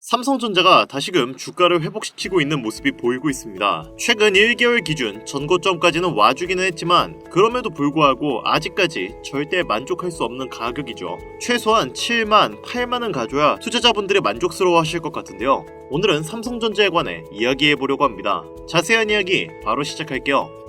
삼성전자가 다시금 주가를 회복시키고 있는 모습이 보이고 있습니다. 최근 1개월 기준 전고점까지는 와주기는 했지만 그럼에도 불구하고 아직까지 절대 만족할 수 없는 가격이죠. 최소한 7만, 8만은 가져야 투자자분들이 만족스러워 하실 것 같은데요. 오늘은 삼성전자에 관해 이야기해보려고 합니다. 자세한 이야기 바로 시작할게요.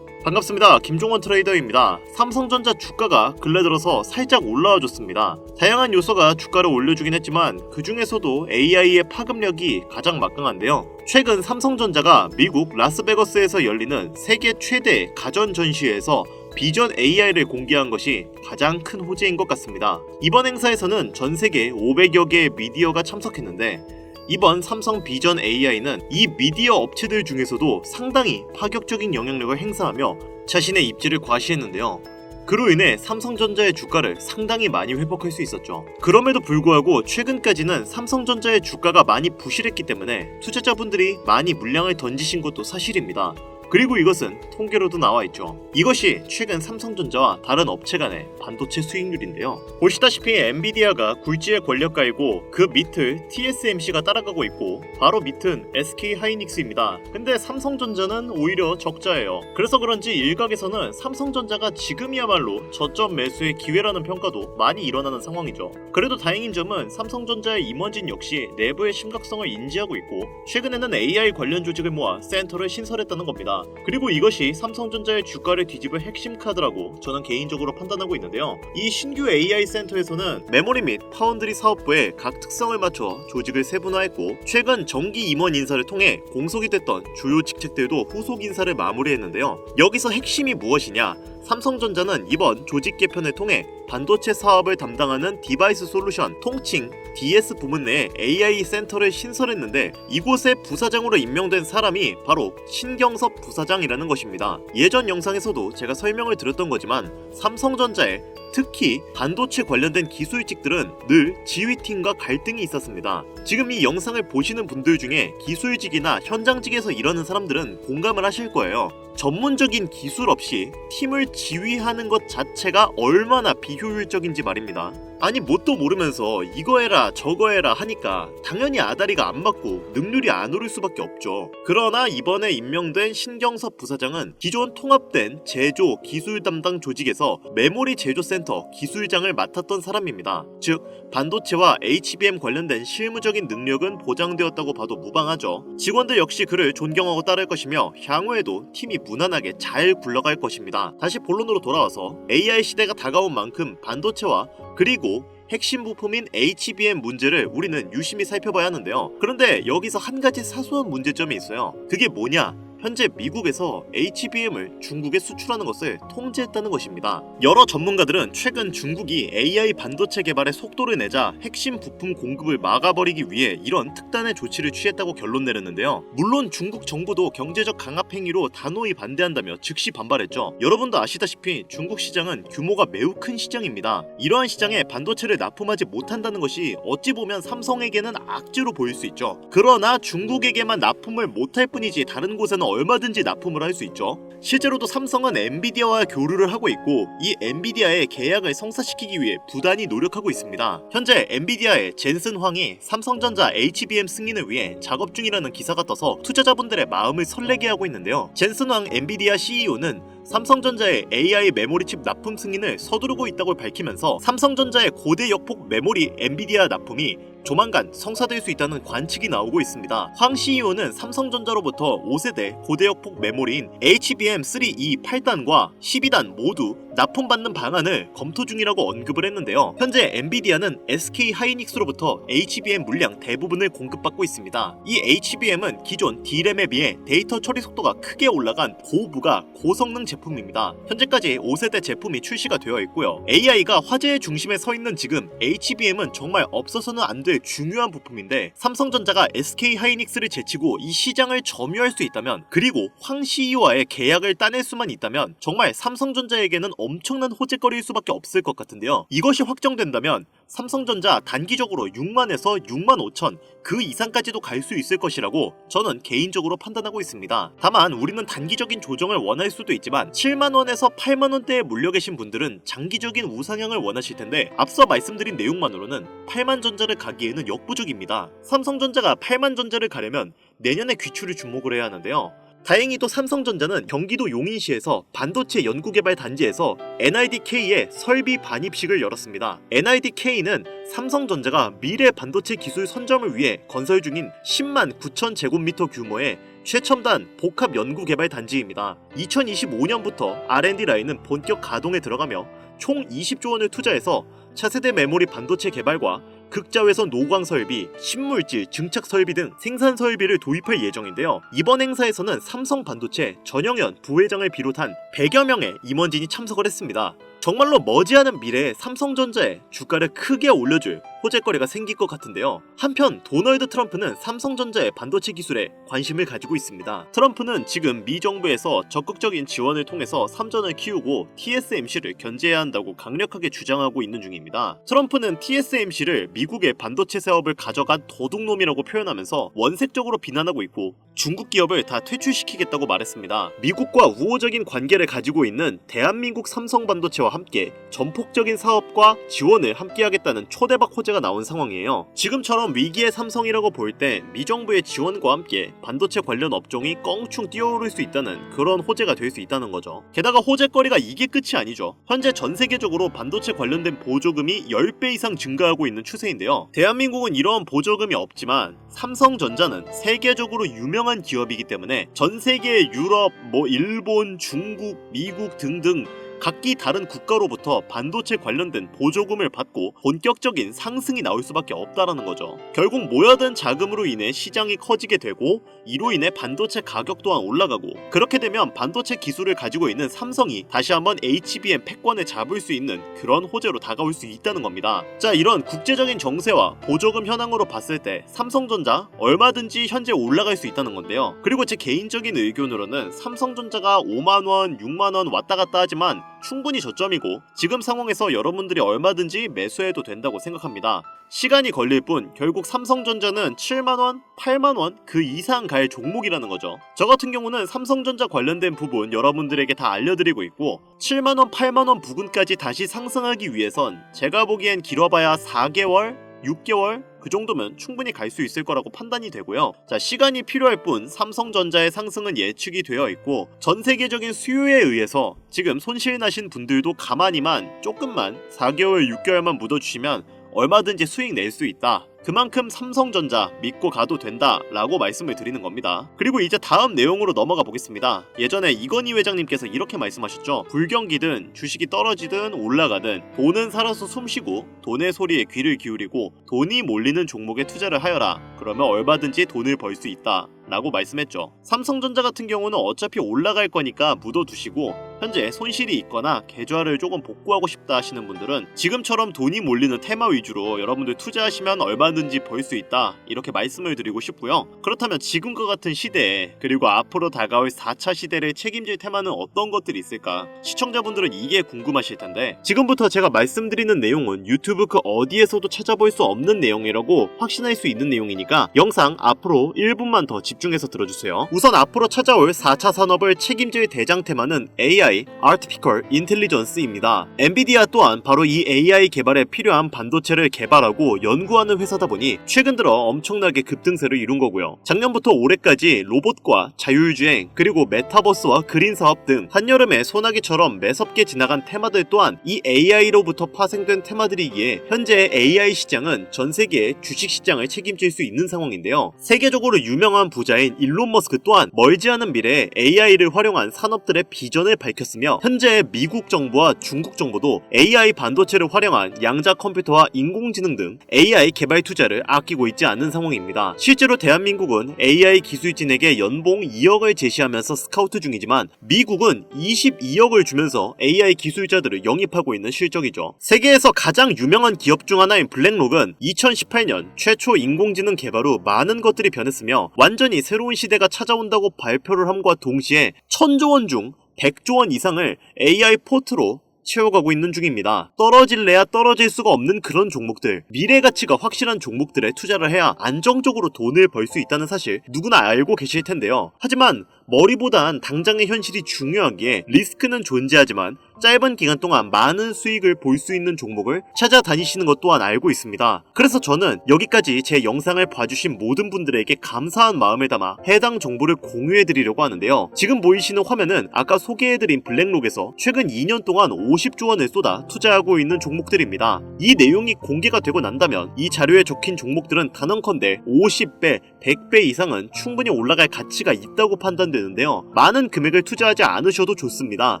반갑습니다. 김종원 트레이더입니다. 삼성전자 주가가 근래 들어서 살짝 올라와줬습니다. 다양한 요소가 주가를 올려주긴 했지만 그 중에서도 AI의 파급력이 가장 막강한데요. 최근 삼성전자가 미국 라스베거스에서 열리는 세계 최대 가전 전시회에서 비전 AI를 공개한 것이 가장 큰 호재인 것 같습니다. 이번 행사에서는 전 세계 500여 개의 미디어가 참석했는데 이번 삼성 비전 AI는 이 미디어 업체들 중에서도 상당히 파격적인 영향력을 행사하며 자신의 입지를 과시했는데요. 그로 인해 삼성전자의 주가를 상당히 많이 회복할 수 있었죠. 그럼에도 불구하고 최근까지는 삼성전자의 주가가 많이 부실했기 때문에 투자자분들이 많이 물량을 던지신 것도 사실입니다. 그리고 이것은 통계로도 나와있죠. 이것이 최근 삼성전자와 다른 업체 간의 반도체 수익률인데요. 보시다시피 엔비디아가 굴지의 권력가이고 그 밑을 TSMC가 따라가고 있고 바로 밑은 SK하이닉스입니다. 근데 삼성전자는 오히려 적자예요. 그래서 그런지 일각에서는 삼성전자가 지금이야말로 저점 매수의 기회라는 평가도 많이 일어나는 상황이죠. 그래도 다행인 점은 삼성전자의 임원진 역시 내부의 심각성을 인지하고 있고 최근에는 AI 관련 조직을 모아 센터를 신설했다는 겁니다. 그리고 이것이 삼성전자의 주가를 뒤집을 핵심 카드라고 저는 개인적으로 판단하고 있는데요. 이 신규 AI 센터에서는 메모리 및 파운드리 사업부의 각 특성을 맞춰 조직을 세분화했고 최근 정기 임원 인사를 통해 공석이 됐던 주요 직책들도 후속 인사를 마무리했는데요. 여기서 핵심이 무엇이냐? 삼성전자는 이번 조직 개편을 통해 반도체 사업을 담당하는 디바이스 솔루션 통칭 DS 부문 내에 AI 센터를 신설했는데 이곳의 부사장으로 임명된 사람이 바로 신경섭 부사장이라는 것입니다. 예전 영상에서도 제가 설명을 드렸던 거지만 삼성전자에 특히 반도체 관련된 기술직들은 늘 지휘팀과 갈등이 있었습니다. 지금 이 영상을 보시는 분들 중에 기술직이나 현장직에서 일하는 사람들은 공감을 하실 거예요. 전문적인 기술 없이 팀을 지휘하는 것 자체가 얼마나 비효율적인지 말입니다. 아니 뭣도 모르면서 이거 해라 저거 해라 하니까 당연히 아다리가 안 맞고 능률이 안 오를 수밖에 없죠. 그러나 이번에 임명된 신경섭 부사장은 기존 통합된 제조 기술 담당 조직에서 메모리 제조센터 기술장을 맡았던 사람입니다. 즉 반도체와 HBM 관련된 실무적인 능력은 보장되었다고 봐도 무방하죠. 직원들 역시 그를 존경하고 따를 것이며 향후에도 팀이 무난하게 잘 굴러갈 것입니다. 다시 본론으로 돌아와서 AI 시대가 다가온 만큼 반도체와 그리고 핵심 부품인 HBM 문제를 우리는 유심히 살펴봐야 하는데요. 그런데 여기서 한 가지 사소한 문제점이 있어요. 그게 뭐냐? 현재 미국에서 HBM을 중국에 수출하는 것을 통제했다는 것입니다. 여러 전문가들은 최근 중국이 AI 반도체 개발에 속도를 내자 핵심 부품 공급을 막아버리기 위해 이런 특단의 조치를 취했다고 결론 내렸는데요. 물론 중국 정부도 경제적 강압 행위로 단호히 반대한다며 즉시 반발했죠. 여러분도 아시다시피 중국 시장은 규모가 매우 큰 시장입니다. 이러한 시장에 반도체를 납품하지 못한다는 것이 어찌 보면 삼성에게는 악재로 보일 수 있죠. 그러나 중국에게만 납품을 못할 뿐이지 다른 곳에는 얼마든지 납품을 할 수 있죠. 실제로도 삼성은 엔비디아와 교류를 하고 있고 이 엔비디아의 계약을 성사시키기 위해 부단히 노력하고 있습니다. 현재 엔비디아의 젠슨 황이 삼성전자 HBM 승인을 위해 작업 중이라는 기사가 떠서 투자자분들의 마음을 설레게 하고 있는데요. 젠슨 황 엔비디아 CEO는 삼성전자의 AI 메모리 칩 납품 승인을 서두르고 있다고 밝히면서 삼성전자의 고대 역폭 메모리 엔비디아 납품이 조만간 성사될 수 있다는 관측이 나오고 있습니다. 황 CEO는 삼성전자로부터 5세대 고대역폭 메모리인 HBM3E 8단과 12단 모두 납품받는 방안을 검토 중이라고 언급을 했는데요. 현재 엔비디아는 SK하이닉스로부터 HBM 물량 대부분을 공급받고 있습니다. 이 HBM은 기존 D램에 비해 데이터 처리 속도가 크게 올라간 고부가 고성능 제품입니다. 현재까지 5세대 제품이 출시가 되어 있고요. AI가 화제의 중심에 서 있는 지금 HBM은 정말 없어서는 안 될 중요한 부품인데 삼성전자가 SK하이닉스를 제치고 이 시장을 점유할 수 있다면 그리고 황 CEO와의 계약을 따낼 수만 있다면 정말 삼성전자에게는 엄청난 호재거리일 수밖에 없을 것 같은데요. 이것이 확정된다면 삼성전자 단기적으로 6만에서 6만 5천 그 이상까지도 갈 수 있을 것이라고 저는 개인적으로 판단하고 있습니다. 다만 우리는 단기적인 조정을 원할 수도 있지만 7만원에서 8만원대에 몰려 계신 분들은 장기적인 우상향을 원하실 텐데 앞서 말씀드린 내용만으로는 8만전자를 가기에는 역부족입니다. 삼성전자가 8만전자를 가려면 내년에 귀추를 주목을 해야 하는데요. 다행히도 삼성전자는 경기도 용인시에서 반도체 연구개발 단지에서 NIDK의 설비 반입식을 열었습니다. NIDK는 삼성전자가 미래 반도체 기술 선점을 위해 건설 중인 10만 9천 제곱미터 규모의 최첨단 복합 연구개발 단지입니다. 2025년부터 R&D 라인은 본격 가동에 들어가며 총 20조 원을 투자해서 차세대 메모리 반도체 개발과 극자외선 노광 설비, 신물질, 증착 설비 등 생산 설비를 도입할 예정인데요. 이번 행사에서는 삼성 반도체 전영현 부회장을 비롯한 100여 명의 임원진이 참석을 했습니다. 정말로 머지않은 미래에 삼성전자의 주가를 크게 올려줄 호재거리가 생길 것 같은데요. 한편 도널드 트럼프는 삼성전자의 반도체 기술에 관심을 가지고 있습니다. 트럼프는 지금 미 정부에서 적극적인 지원을 통해서 삼전을 키우고 TSMC를 견제해야 한다고 강력하게 주장하고 있는 중입니다. 트럼프는 TSMC를 미국의 반도체 사업을 가져간 도둑놈이라고 표현하면서 원색적으로 비난하고 있고 중국 기업을 다 퇴출시키겠다고 말했습니다. 미국과 우호적인 관계를 가지고 있는 대한민국 삼성반도체와 함께 전폭적인 사업과 지원을 함께하겠다는 초대박 호재가 나온 상황이에요. 지금처럼 위기의 삼성이라고 볼 때 미정부의 지원과 함께 반도체 관련 업종이 껑충 뛰어오를 수 있다는 그런 호재가 될 수 있다는 거죠. 게다가 호재거리가 이게 끝이 아니죠. 현재 전 세계적으로 반도체 관련된 보조금이 10배 이상 증가하고 있는 추세인데요. 대한민국은 이러한 보조금이 없지만 삼성전자는 세계적으로 유명한 기업이기 때문에 전 세계의 유럽, 일본, 중국, 미국 등등 각기 다른 국가로부터 반도체 관련된 보조금을 받고 본격적인 상승이 나올 수밖에 없다라는 거죠. 결국 모여든 자금으로 인해 시장이 커지게 되고 이로 인해 반도체 가격 또한 올라가고 그렇게 되면 반도체 기술을 가지고 있는 삼성이 다시 한번 HBM 패권을 잡을 수 있는 그런 호재로 다가올 수 있다는 겁니다. 자, 이런 국제적인 정세와 보조금 현황으로 봤을 때 삼성전자 얼마든지 현재 올라갈 수 있다는 건데요. 그리고 제 개인적인 의견으로는 삼성전자가 5만원, 6만원 왔다 갔다 하지만 충분히 저점이고 지금 상황에서 여러분들이 얼마든지 매수해도 된다고 생각합니다. 시간이 걸릴 뿐 결국 삼성전자는 7만원, 8만원 그 이상 갈 종목이라는 거죠. 저 같은 경우는 삼성전자 관련된 부분 여러분들에게 다 알려드리고 있고 7만원, 8만원 부근까지 다시 상승하기 위해선 제가 보기엔 길어봐야 4개월, 6개월 그 정도면 충분히 갈 수 있을 거라고 판단이 되고요. 자, 시간이 필요할 뿐 삼성전자의 상승은 예측이 되어 있고 전 세계적인 수요에 의해서 지금 손실 나신 분들도 가만히만 조금만 4개월, 6개월만 묻어주시면 얼마든지 수익 낼 수 있다. 그만큼 삼성전자 믿고 가도 된다 라고 말씀을 드리는 겁니다. 그리고 이제 다음 내용으로 넘어가 보겠습니다. 예전에 이건희 회장님께서 이렇게 말씀하셨죠. 불경기든 주식이 떨어지든 올라가든 돈은 살아서 숨쉬고 돈의 소리에 귀를 기울이고 돈이 몰리는 종목에 투자를 하여라. 그러면 얼마든지 돈을 벌 수 있다 라고 말씀했죠. 삼성전자 같은 경우는 어차피 올라갈 거니까 묻어두시고 현재 손실이 있거나 계좌를 조금 복구하고 싶다 하시는 분들은 지금처럼 돈이 몰리는 테마 위주로 여러분들 투자하시면 얼마든지 벌 수 있다 이렇게 말씀을 드리고 싶고요. 그렇다면 지금과 같은 시대에 그리고 앞으로 다가올 4차 시대를 책임질 테마는 어떤 것들이 있을까? 시청자분들은 이게 궁금하실 텐데 지금부터 제가 말씀드리는 내용은 유튜브 그 어디에서도 찾아볼 수 없는 내용이라고 확신할 수 있는 내용이니까 영상 앞으로 1분만 더 집중해서 들어주세요. 우선 앞으로 찾아올 4차 산업을 책임질 대장 테마는 AI, Artificial Intelligence입니다. 엔비디아 또한 바로 이 AI 개발에 필요한 반도체를 개발하고 연구하는 회사다 보니 최근 들어 엄청나게 급등세를 이룬 거고요. 작년부터 올해까지 로봇과 자율주행 그리고 메타버스와 그린 사업 등 한여름에 소나기처럼 매섭게 지나간 테마들 또한 이 AI로부터 파생된 테마들이기에 현재 AI 시장은 전 세계의 주식 시장을 책임질 수 있는 상황인데요. 세계적으로 유명한 부자인 일론 머스크 또한 멀지 않은 미래에 AI를 활용한 산업들의 비전을 밝혔으며 현재 미국 정부와 중국 정부도 AI 반도체를 활용한 양자 컴퓨터와 인공지능 등 AI 개발 투자를 아끼고 있지 않은 상황입니다. 실제로 대한민국은 AI 기술진에게 연봉 2억을 제시하면서 스카우트 중이지만 미국은 22억을 주면서 AI 기술자들을 영입하고 있는 실적이죠. 세계에서 가장 유명한 기업 중 하나인 블랙록은 2018년 최초 인공지능 개발 후 많은 것들이 변했으며 완전히 새로운 시대가 찾아온다고 발표를 함과 동시에 1000조 원 중 100조 원 이상을 AI 포트로 채워가고 있는 중입니다. 떨어질래야 떨어질 수가 없는 그런 종목들, 미래 가치가 확실한 종목들에 투자를 해야 안정적으로 돈을 벌 수 있다는 사실 누구나 알고 계실 텐데요. 하지만 머리보단 당장의 현실이 중요하기에 리스크는 존재하지만 짧은 기간 동안 많은 수익을 볼 수 있는 종목을 찾아다니시는 것 또한 알고 있습니다. 그래서 저는 여기까지 제 영상을 봐주신 모든 분들에게 감사한 마음을 담아 해당 정보를 공유해드리려고 하는데요. 지금 보이시는 화면은 아까 소개해드린 블랙록에서 최근 2년 동안 50조 원을 쏟아 투자하고 있는 종목들입니다. 이 내용이 공개가 되고 난다면 이 자료에 적힌 종목들은 단언컨대 50배, 100배 이상은 충분히 올라갈 가치가 있다고 판단되는데요. 많은 금액을 투자하지 않으셔도 좋습니다.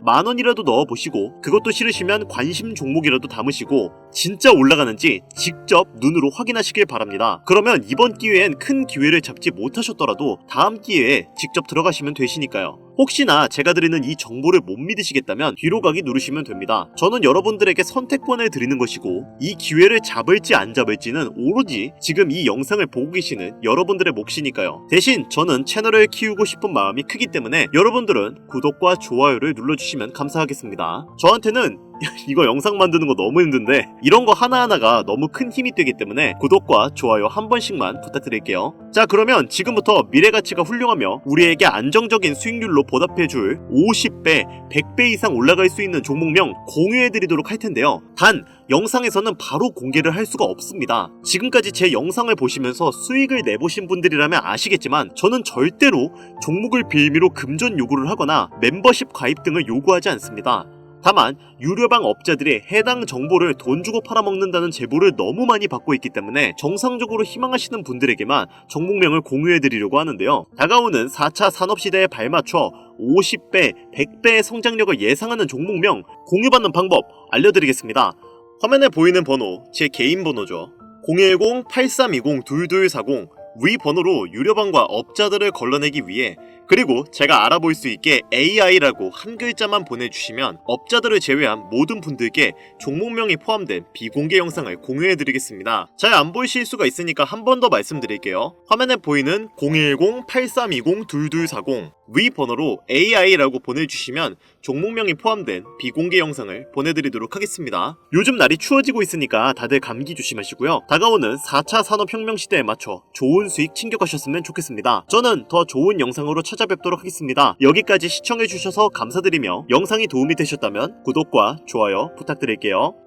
만원이라도 넣어보시고 그것도 싫으시면 관심 종목이라도 담으시고 진짜 올라가는지 직접 눈으로 확인하시길 바랍니다. 그러면 이번 기회엔 큰 기회를 잡지 못하셨더라도 다음 기회에 직접 들어가시면 되시니까요. 혹시나 제가 드리는 이 정보를 못 믿으시겠다면 뒤로 가기 누르시면 됩니다. 저는 여러분들에게 선택권을 드리는 것이고 이 기회를 잡을지 안 잡을지는 오로지 지금 이 영상을 보고 계시는 여러분들의 몫이니까요. 대신 저는 채널을 키우고 싶은 마음이 크기 때문에 여러분들은 구독과 좋아요를 눌러주시면 감사하겠습니다. 저한테는 이거 영상 만드는 거 너무 힘든데 이런 거 하나하나가 너무 큰 힘이 되기 때문에 구독과 좋아요 한 번씩만 부탁드릴게요. 자, 그러면 지금부터 미래가치가 훌륭하며 우리에게 안정적인 수익률로 보답해줄 50배, 100배 이상 올라갈 수 있는 종목명 공유해드리도록 할 텐데요. 단 영상에서는 바로 공개를 할 수가 없습니다. 지금까지 제 영상을 보시면서 수익을 내보신 분들이라면 아시겠지만 저는 절대로 종목을 빌미로 금전 요구를 하거나 멤버십 가입 등을 요구하지 않습니다. 다만 유료방 업자들이 해당 정보를 돈 주고 팔아먹는다는 제보를 너무 많이 받고 있기 때문에 정상적으로 희망하시는 분들에게만 종목명을 공유해드리려고 하는데요. 다가오는 4차 산업시대에 발맞춰 50배, 100배의 성장력을 예상하는 종목명 공유받는 방법 알려드리겠습니다. 화면에 보이는 번호, 제 개인 번호죠. 010-8320-2240 위 번호로 유료방과 업자들을 걸러내기 위해 그리고 제가 알아볼 수 있게 AI라고 한 글자만 보내주시면 업자들을 제외한 모든 분들께 종목명이 포함된 비공개 영상을 공유해드리겠습니다. 잘 안 보이실 수가 있으니까 한 번 더 말씀드릴게요. 화면에 보이는 010-8320-2240 위 번호로 AI라고 보내주시면 종목명이 포함된 비공개 영상을 보내드리도록 하겠습니다. 요즘 날이 추워지고 있으니까 다들 감기 조심하시고요. 다가오는 4차 산업혁명 시대에 맞춰 좋은 수익 챙겨가셨으면 좋겠습니다. 저는 더 좋은 영상으로 찾아뵙도록 하겠습니다. 여기까지 시청해주셔서 감사드리며 영상이 도움이 되셨다면 구독과 좋아요 부탁드릴게요.